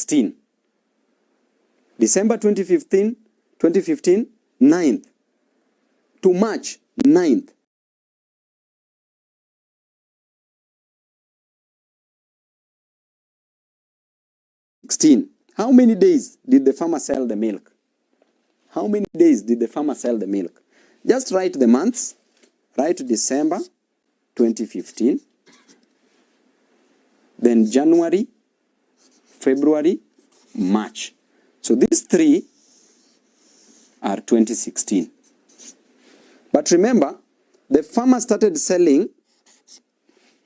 2016. December 2015, 9th. To March 9th. How many days did the farmer sell the milk? How many days did the farmer sell the milk? Just write the months. Write December 2015. Then January, February, March. So these three are 2016. But remember, the farmer started selling,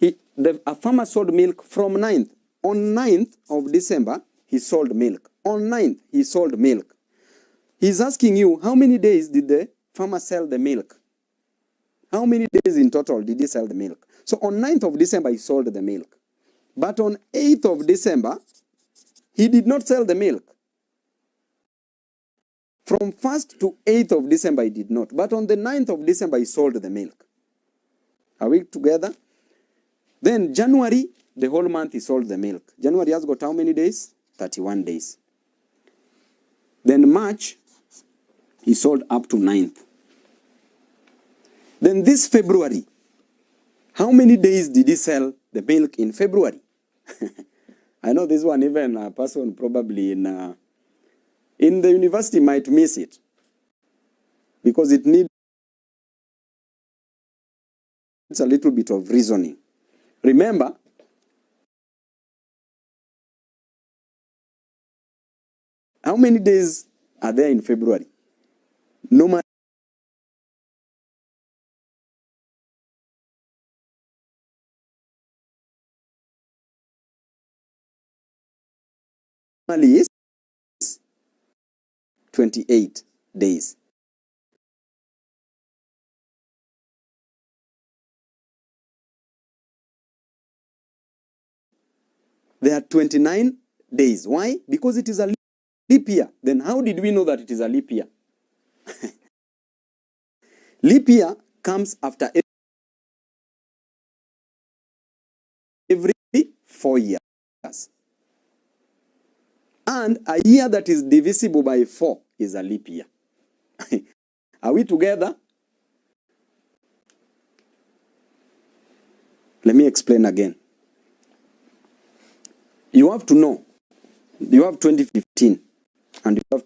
a farmer sold milk from 9th. On 9th of December, he sold milk. On 9th, he sold milk. He's asking you, how many days did the farmer sell the milk? How many days in total did he sell the milk? So on 9th of December, he sold the milk. But on 8th of December, he did not sell the milk. From 1st to 8th of December, he did not. But on the 9th of December, he sold the milk. Are we together? Then January, the whole month, he sold the milk. January has got how many days? 31 days. Then March, he sold up to 9th. Then this February, how many days did he sell the milk in February? I know this one, even a person probably in the university might miss it. Because it needs a little bit of reasoning. Remember, how many days are there in February? Normally is 28 days. There are 29 days. Why? Because it is a leap year. Then how did we know that it is a leap year? Leap year comes after every 4 years. And a year that is divisible by 4 is a leap year. Are we together? Let me explain again. You have to know, you have 2015 and you have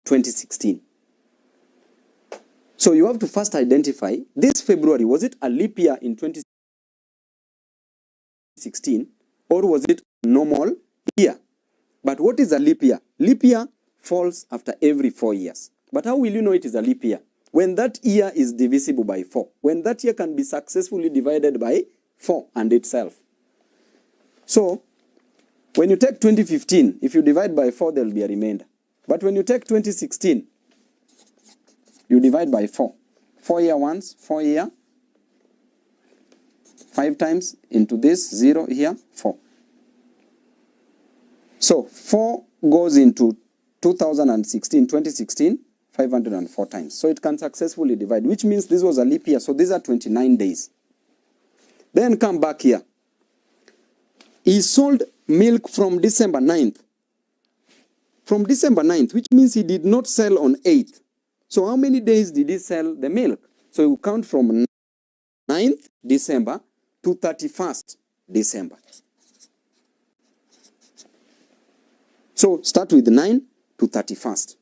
2016. So you have to first identify, this February, was it a leap year in 2016 or was it normal year? But what is a leap year? Leap year falls after every 4 years. But how will you know it is a leap year? When that year is divisible by 4. When that year can be successfully divided by 4 and itself. So, when you take 2015, if you divide by 4, there will be a remainder. But when you take 2016, you divide by 4. 4 year once, 4 year, 5 times into this, 0 here, 4. So, 4 goes into 2016, 504 times. So, it can successfully divide, which means this was a leap year. So, these are 29 days. Then come back here. He sold milk from December 9th. From December 9th, which means he did not sell on 8th. So how many days did he sell the milk? So you count from 9th December to 31st December. So start with 9 to 31st.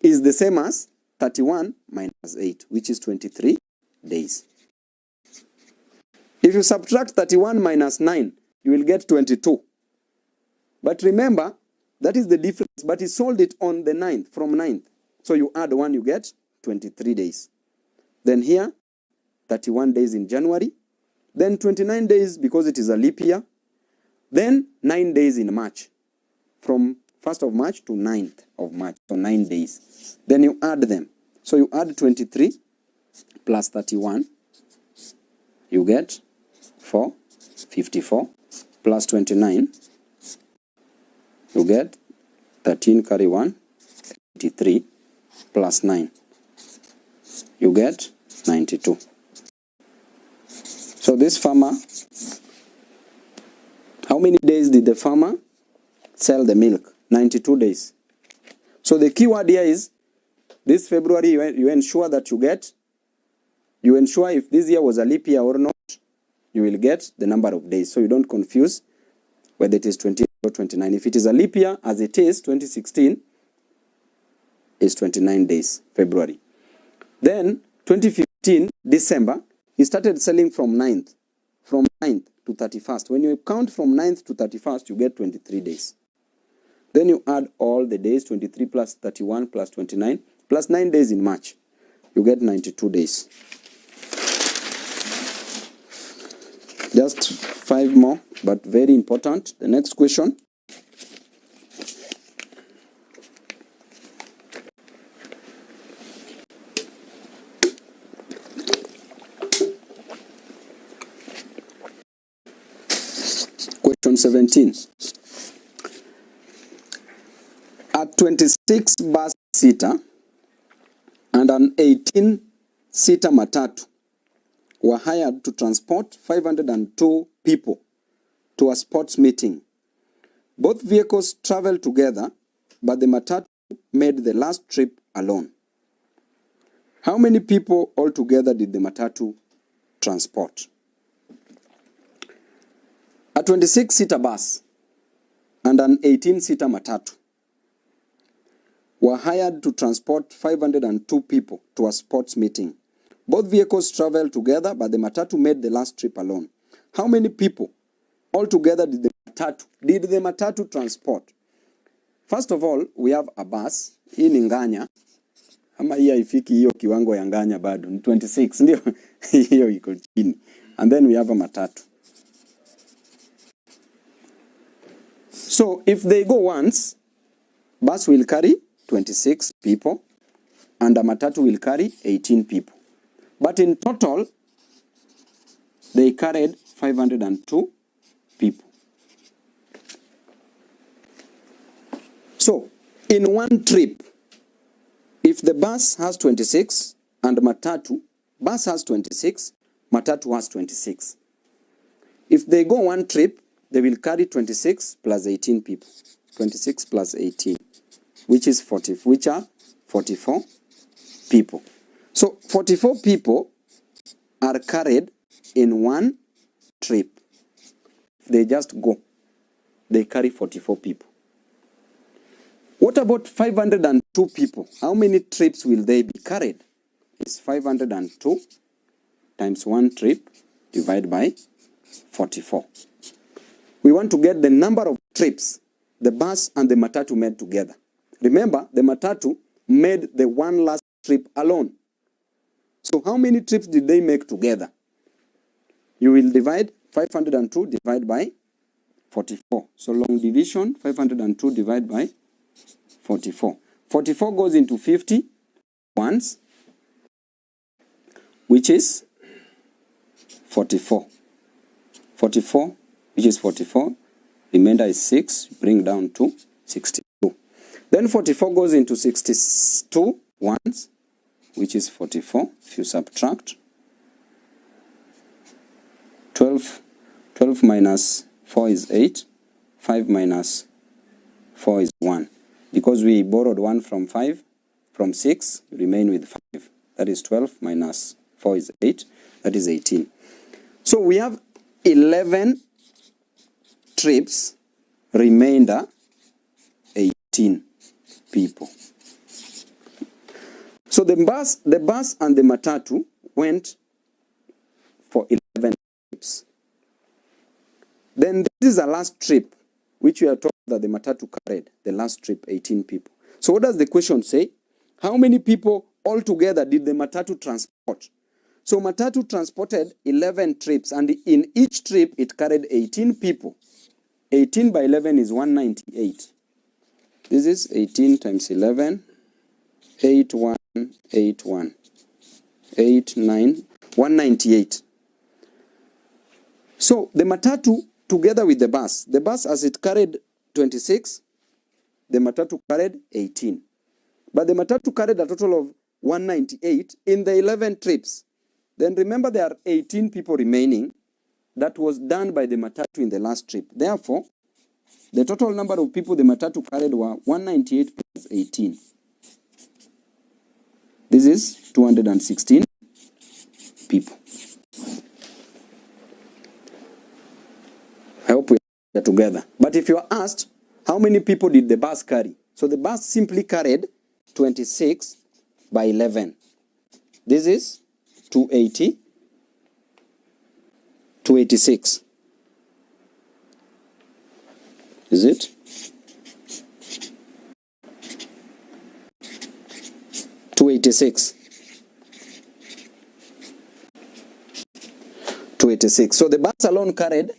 Is the same as 31 minus 8, which is 23 days. If you subtract 31 minus 9, you will get 22. But remember, that is the difference. But he sold it on the 9th, from 9th. So you add 1, you get 23 days. Then here, 31 days in January. Then 29 days because it is a leap year. Then 9 days in March. From 1st of March to 9th of March. So 9 days. Then you add them. So you add 23 plus 31. You get 54. Plus 29, you get 13 carry 1, 83, plus 9, you get 92. So this farmer How many days did the farmer sell the milk? 92 days. So the key word here is, this February, you ensure that you ensure if this year was a leap year or not, you will get the number of days. So you don't confuse whether it is 28 or 29. If it is a leap year, as it is, 2016 is 29 days, February. Then, 2015, December, he started selling from 9th to 31st. When you count from 9th to 31st, you get 23 days. Then you add all the days, 23 plus 31 plus 29, plus 9 days in March. You get 92 days. Just 5 more, but very important. The next question. Question 17. A 26-bus seater and an 18-seater matatu were hired to transport 502 people to a sports meeting. Both vehicles traveled together, but the matatu made the last trip alone. How many people altogether did the matatu transport? A 26-seater bus and an 18-seater matatu were hired to transport 502 people to a sports meeting. Both vehicles traveled together, but the matatu made the last trip alone. How many people altogether did the matatu transport? First of all, we have a bus. Hii ni nganya. Ama hii haifiki hiyo kiwango ya nganya bado. Ni 26, ndio? Hiyo iko chini. And then we have a matatu. So, if they go once, bus will carry 26 people and a matatu will carry 18 people. But in total, they carried 502 people. So, in one trip, if the bus has 26 and bus has 26, matatu has 26. If they go one trip, they will carry 26 plus 18 people. 26 plus 18, which are 44 people. So 44 people are carried in one trip. They just go. They carry 44 people. What about 502 people? How many trips will they be carried? It's 502 times one trip divided by 44. We want to get the number of trips the bus and the matatu made together. Remember, the matatu made the one last trip alone. So how many trips did they make together? You will divide 502 divided by 44. So long division, 502 divided by 44. 44 goes into 50 once, which is 44. 44, which is 44. Remainder is 6, bring down to 62. Then 44 goes into 62 once, which is 44. If you subtract 12 minus 4 is 8. 5 minus 4 is 1. Because we borrowed 1 from 6, we remain with 5. That is 12 minus 4 is 8. That is 18. So we have 11 trips, remainder 18 people. So the bus and the matatu went for 11 trips. Then this is the last trip, which we are told that the matatu carried, the last trip, 18 people. So what does the question say? How many people altogether did the matatu transport? So matatu transported 11 trips, and in each trip it carried 18 people. 18 by 11 is 198. This is 18 times 11, 8181, 198. So the matatu together with the bus as it carried 26, the matatu carried 18. But the matatu carried a total of 198 in the 11 trips. Then remember there are 18 people remaining. that was done by the matatu in the last trip. Therefore, the total number of people the matatu carried were 198 plus 18. This is 216 people. I hope we are together. But if you are asked, how many people did the bus carry? So the bus simply carried 26 by 11. This is 280, 286. Is it? 286. 286. So the bus alone carried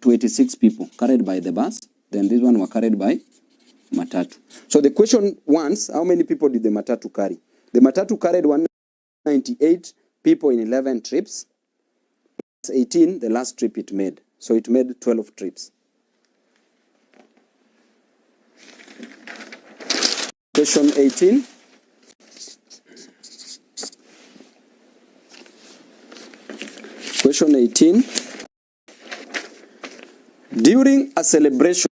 286 people carried by the bus. Then this one were carried by matatu. So the question wants, how many people did the matatu carry? The matatu carried 198 people in 11 trips. Plus 18 the last trip it made. So it made 12 trips. Question 18. Question 18. During a celebration,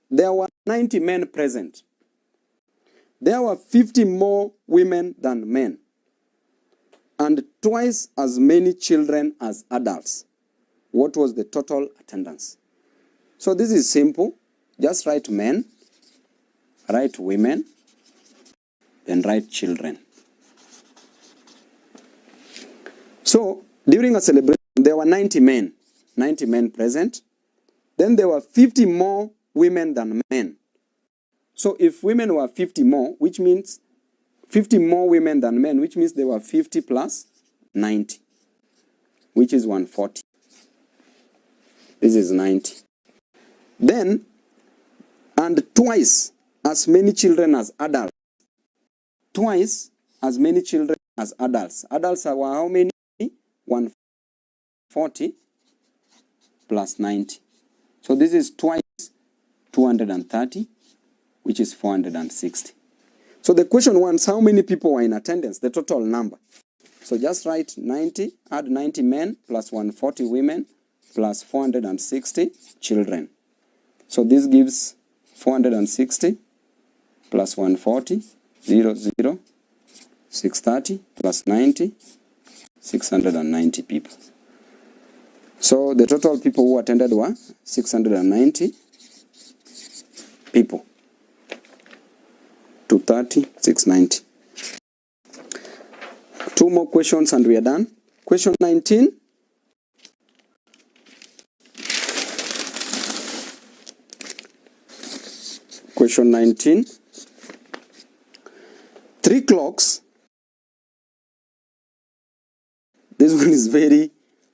there were 90 men present. There were 50 more women than men, and twice as many children as adults. What was the total attendance? So this is simple. Just write men, write women, and write children. So during a celebration, there were 90 men present. Then there were 50 more women than men. So if women were 50 more, which means 50 more women than men, which means there were 50 plus 90, which is 140. This is 90. Then, and twice as many children as adults. Twice as many children as adults. Adults are how many? 140 plus 90. So this is twice 230, which is 460. So the question wants how many people were in attendance, the total number. So just write 90, add 90 men plus 140 women plus 460 children. So this gives 460 plus 140, 0, 0, 630 plus 90, 690 people. So the total people who attended were 690 people. 230, 690. Two more questions and we are done. Question 19. Question 19. 3 clocks. This one is very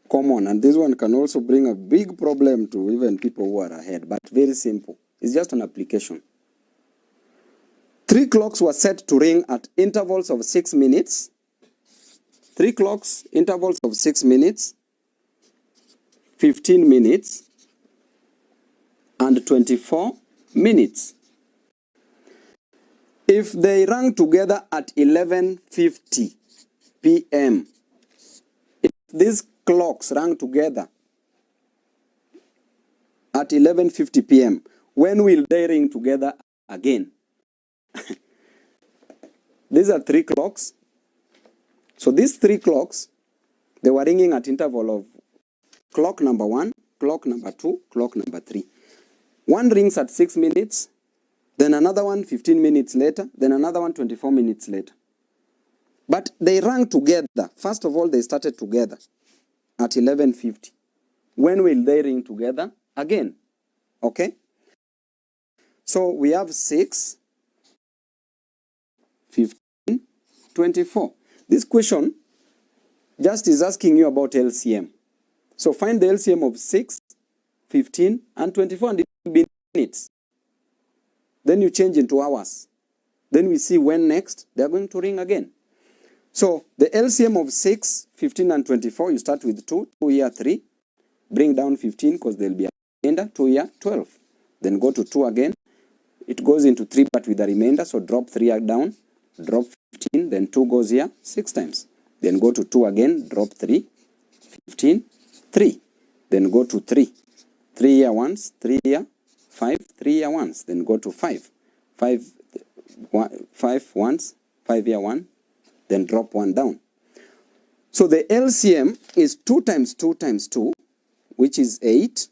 common, and this one can also bring a big problem to even people who are ahead, but very simple. It's just an application. 3 clocks were set to ring at intervals of 6 minutes. 3 clocks, intervals of 6 minutes, 15 minutes, and 24 minutes. If they rang together at 11:50 p.m., if these clocks rang together at 11:50 p.m., when will they ring together again? These are 3 clocks. So these 3 clocks, they were ringing at interval of clock number 1, clock number 2, clock number 3. One rings at 6 minutes, then another one 15 minutes later, then another one 24 minutes later. But they rang together. First of all, they started together at 11:50. When will they ring together again? Okay? So we have 6, 15, 24. This question just is asking you about LCM. So find the LCM of 6, 15, and 24, and it will be minutes. Then you change into hours. Then we see when next they are going to ring again. So the LCM of 6, 15, and 24, you start with 2, 2 here, 3. Bring down 15 because there will be a remainder, 2 here, 12. Then go to 2 again. It goes into 3 but with a remainder, so drop 3 down. drop 15, then 2 goes here 6 times. Then go to 2 again, drop 3, 15, 3. Then go to 3. 3 here once, 3 here, 5, 3 here once. Then go to 5. 5 once, 5 here 1. Then drop 1 down. So the LCM is 2 times 2 times 2, which is 8.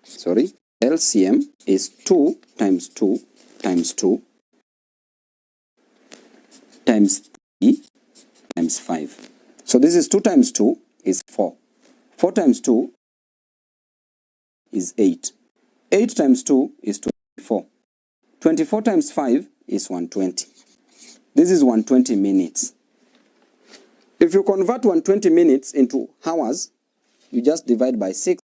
Sorry, LCM is 2 times 2 times 2 times 3 times 5. So this is 2 times 2 is 4. 4 times 2 is 8. 8 times 2 is 24. 24 times 5 is 120. This is 120 minutes. If you convert 120 minutes into hours, you just divide by 60.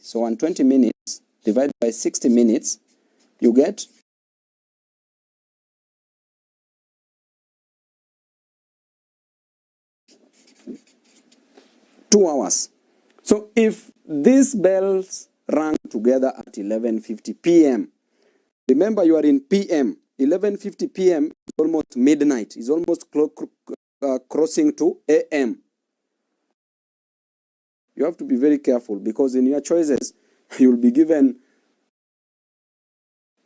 So 120 minutes divided by 60 minutes, you get 2 hours. So if these bells rang together at 11:50 p.m., remember you are in p.m. 11:50 p.m. is almost midnight. It's almost crossing to a.m. You have to be very careful, because in your choices, you'll be given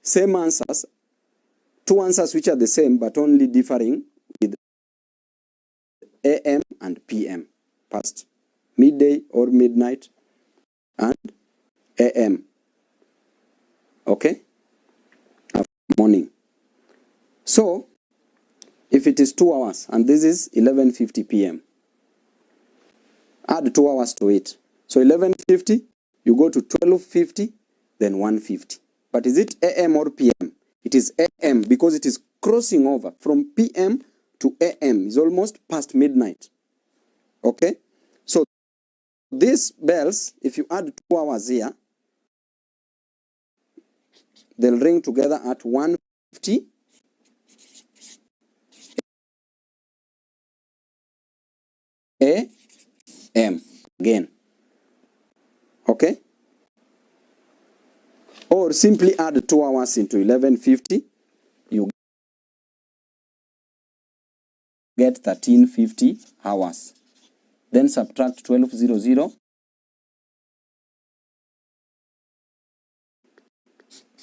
same answers, 2 answers which are the same, but only differing with a.m. and p.m. past midday or midnight and a.m. Okay? Morning. So, if it is 2 hours, and this is 11:50 p.m., add 2 hours to it. So 11:50, you go to 12:50, then 1:50. But is it a.m. or p.m.? It is a.m. because it is crossing over from p.m. to a.m. It's almost past midnight. Okay? So these bells, if you add 2 hours here, they'll ring together at 1:50 a.m. again. Okay? Or simply add 2 hours into 11:50, you get 1350 hours. Then subtract 1200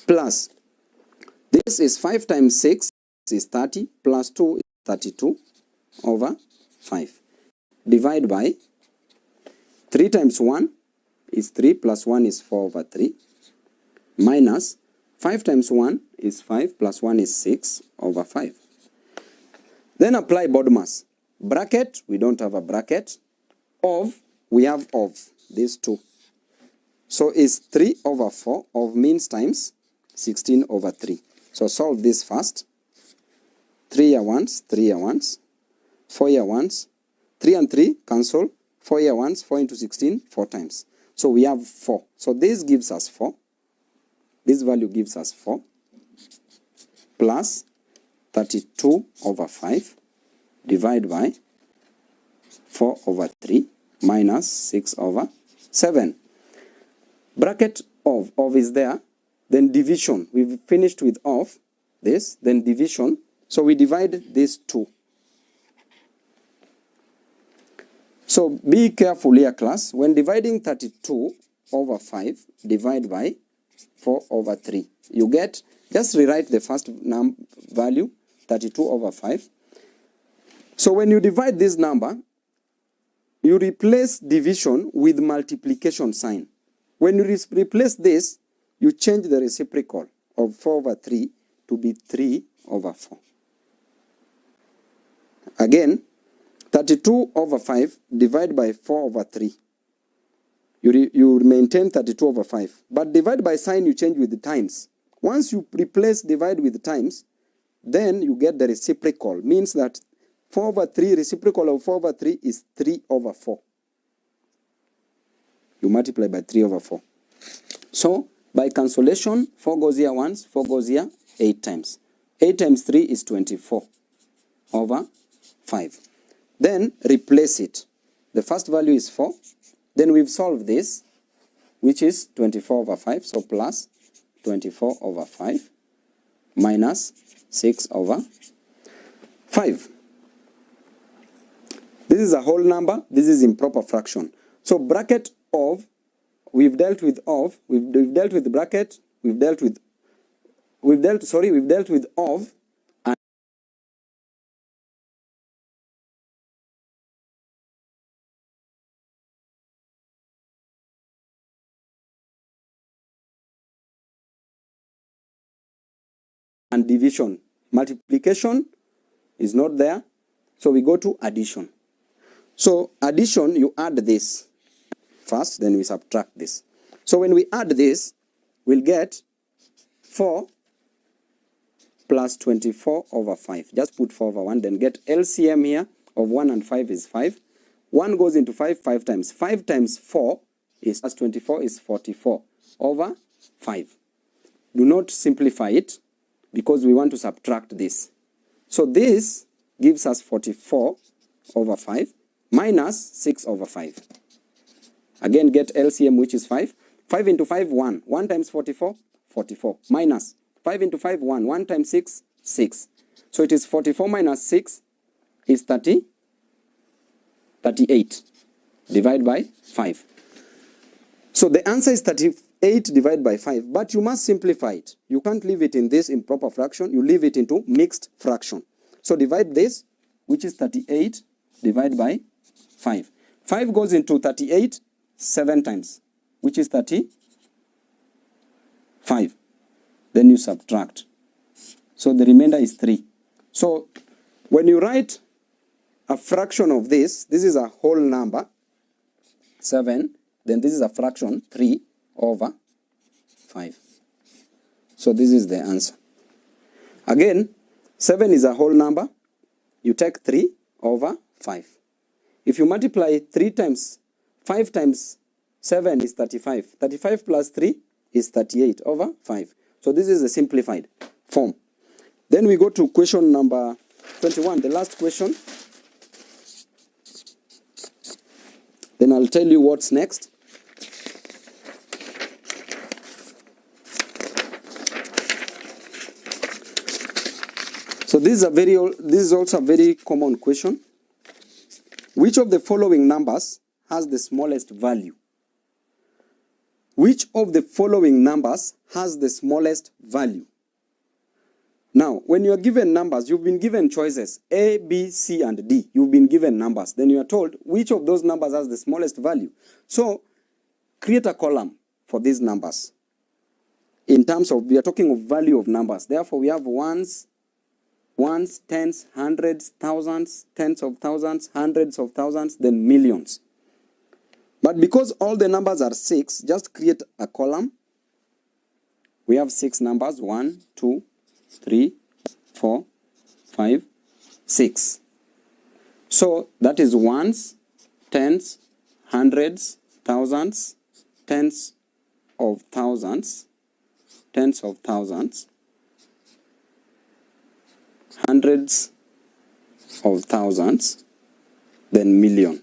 plus, this is 5 times 6 is 30, plus 2 is 32 over 5. Divide by 3 times 1 is 3, plus 1 is 4 over 3, minus 5 times 1 is 5, plus 1 is 6 over 5. Then apply BODMAS. Bracket, we don't have a bracket. Of, we have of, these two. So it's 3 over 4, of means times 16 over 3. So solve this first. 3 here once, 3 here once, 4 here once, 3 and 3 cancel, 4 here once, 4 into 16, 4 times. So we have 4. So this gives us 4. This value gives us 4 plus 32 over 5 divided by 4 over 3 minus 6 over 7. Bracket of is there. Then division. We've finished with of this. Then division. So we divide these two. So be careful here, class. When dividing 32 over 5, divide by 4 over 3. You get, just rewrite the first value, 32 over 5. So when you divide this number, you replace division with multiplication sign. When you replace this, you change the reciprocal of 4 over 3 to be 3 over 4. Again, 32 over 5 divided by 4 over 3. You maintain 32 over 5. But divide by sign, you change with the times. Once you replace divide with the times, then you get the reciprocal. Means that 4 over 3, reciprocal of 4 over 3 is 3 over 4. You multiply by 3 over 4. So, by cancellation, 4 goes here once, 4 goes here 8 times. 8 times 3 is 24 over 5. Then replace it. The first value is 4. Then we've solved this, which is 24 over 5. So plus 24 over 5 minus 6 over 5. This is a whole number. This is improper fraction. So bracket of, we've dealt with of, we've dealt with bracket, we've dealt with of, and division. Multiplication is not there, so we go to addition. So addition, you add this first, then we subtract this. So when we add this, we'll get 4 plus 24 over 5. Just put 4 over 1, then get LCM here of 1 and 5 is 5. 1 goes into 5, 5 times. 5 times 4 is plus 24 is 44 over 5. Do not simplify it, because we want to subtract this. So this gives us 44 over 5 minus 6 over 5. Again, get LCM, which is 5. 5 into 5, 1. 1 times 44, 44. Minus 5 into 5, 1. 1 times 6, 6. So it is 44 minus 6 is 38. Divide by 5. So the answer is 38 divided by 5, but you must simplify it. You can't leave it in this improper fraction. You leave it into mixed fraction. So divide this, which is 38, divided by 5. 5 goes into 38 7 times, which is 35. Then you subtract. So the remainder is 3. So when you write a fraction of this is a whole number, 7, then this is a fraction, 3 over 5. So this is the answer. Again, 7 is a whole number. You take 3 over 5. If you multiply 3 times 5 times 7 is 35. 35 plus 3 is 38 over 5. So this is a simplified form. Then we go to question number 21, the last question. Then I'll tell you what's next. So this is also a very common question. Which of the following numbers has the smallest value? Which of the following numbers has the smallest value? Now, when you are given numbers, you've been given choices, A, B, C, and D. You've been given numbers. Then you are told which of those numbers has the smallest value. So, create a column for these numbers. In terms of, we are talking of value of numbers. Therefore, we have ones, tens, hundreds, thousands, tens of thousands, hundreds of thousands, then millions. But because all the numbers are 6, just create a column. We have 6 numbers, 1, 2, 3, 4, 5, 6. So that is ones, tens, hundreds, thousands, tens of thousands, hundreds of thousands, then million.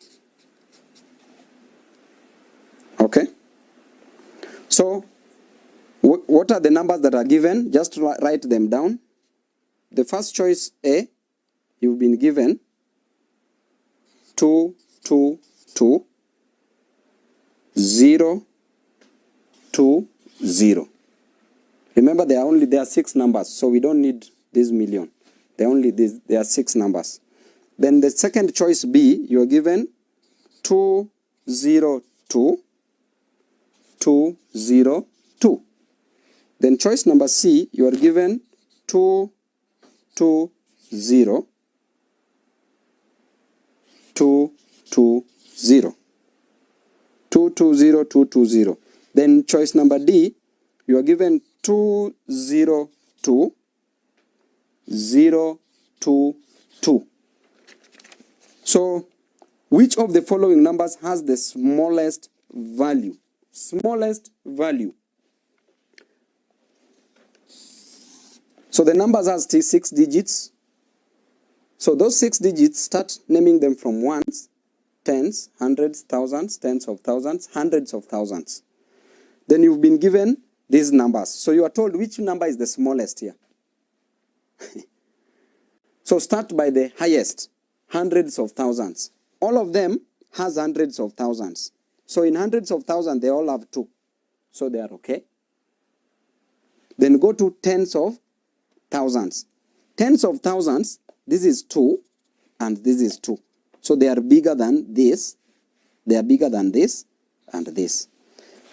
Okay? So, what are the numbers that are given? Just write them down. The first choice, A, you've been given 2, 2, 2, 0, 2, 0. Remember, there are 6 numbers, so we don't need this million. There are 6 numbers. Then the second choice, B, you are given 2, 0, 2, 2, 0, 2. Then choice number C, you are given 2, 2, 0, 2, 2, 0. 2, 2, 0, 2, 2, 0. Then choice number D, you are given 2, 0, 2, 0, 2, 2. So, which of the following numbers has the smallest value? Smallest value. So the numbers have 6 digits. So those 6 digits, start naming them from ones, tens, hundreds, thousands, tens of thousands, hundreds of thousands. Then you've been given these numbers. So you are told which number is the smallest here. So start by the highest, hundreds of thousands. All of them has hundreds of thousands. So in hundreds of thousands, they all have 2. So they are okay. Then go to tens of thousands. Tens of thousands, this is 2 and this is 2. So they are bigger than this. They are bigger than this and this.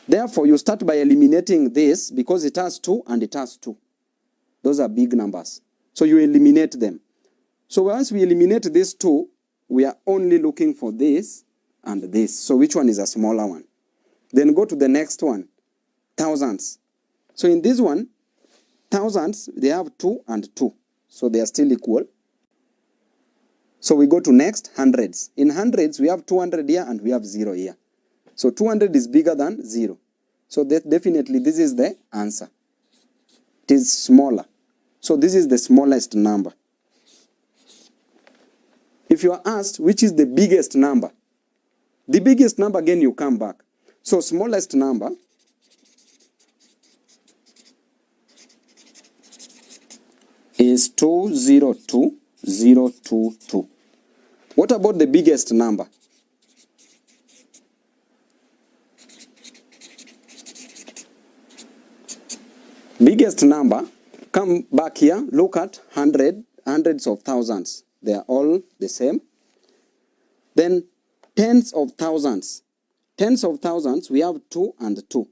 Therefore, you start by eliminating this because it has 2 and it has 2. Those are big numbers. So you eliminate them. So once we eliminate these 2, we are only looking for this and this. So which one is a smaller one? Then go to the next one, thousands. So in this one, thousands, they have 2 and 2. So they are still equal. So we go to next, hundreds. In hundreds, we have 200 here and we have 0 here. So 200 is bigger than 0. So definitely this is the answer. It is smaller. So this is the smallest number. If you are asked which is the biggest number, the biggest number, again you come back. So smallest number is 202022. What about the biggest number? Biggest number, come back here, look at hundreds of thousands. They are all the same. Then tens of thousands. Tens of thousands, we have 2 and 2.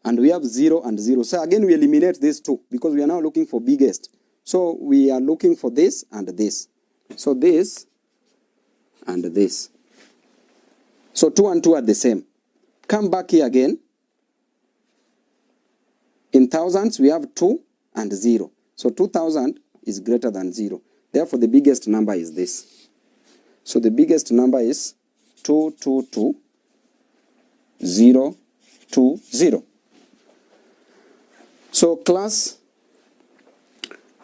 And we have 0 and 0. So again, we eliminate these 2 because we are now looking for biggest. So we are looking for this and this. So this and this. So 2 and 2 are the same. Come back here again. In thousands, we have 2 and 0. So 2000 is greater than 0. Therefore, the biggest number is this. So the biggest number is 222020. So class,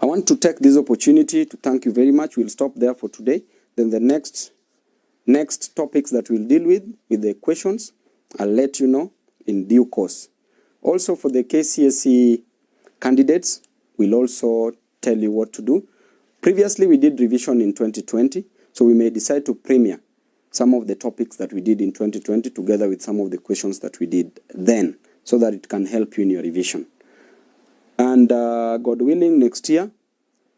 I want to take this opportunity to thank you very much. We'll stop there for today. Then the next topics that we'll deal with the questions, I'll let you know in due course. Also for the KCSE candidates, we'll also tell you what to do. Previously, we did revision in 2020, so we may decide to premiere some of the topics that we did in 2020 together with some of the questions that we did then, so that it can help you in your revision. And God willing, next year,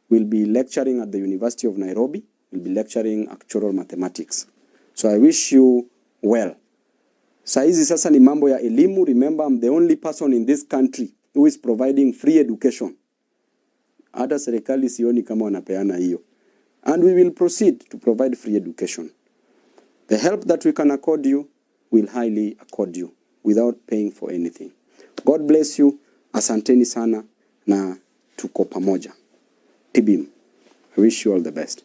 we'll be lecturing at the University of Nairobi. We'll be lecturing actuarial mathematics. So I wish you well. Saizi sasa ni mambo ya elimu. Remember, I'm the only person in this country who is providing free education. Hata serikali sioni kama wanapeana hiyo. And we will proceed to provide free education. The help that we can accord you, will highly accord you without paying for anything. God bless you. Asanteni sana na tuko pamoja. Tibim. I wish you all the best.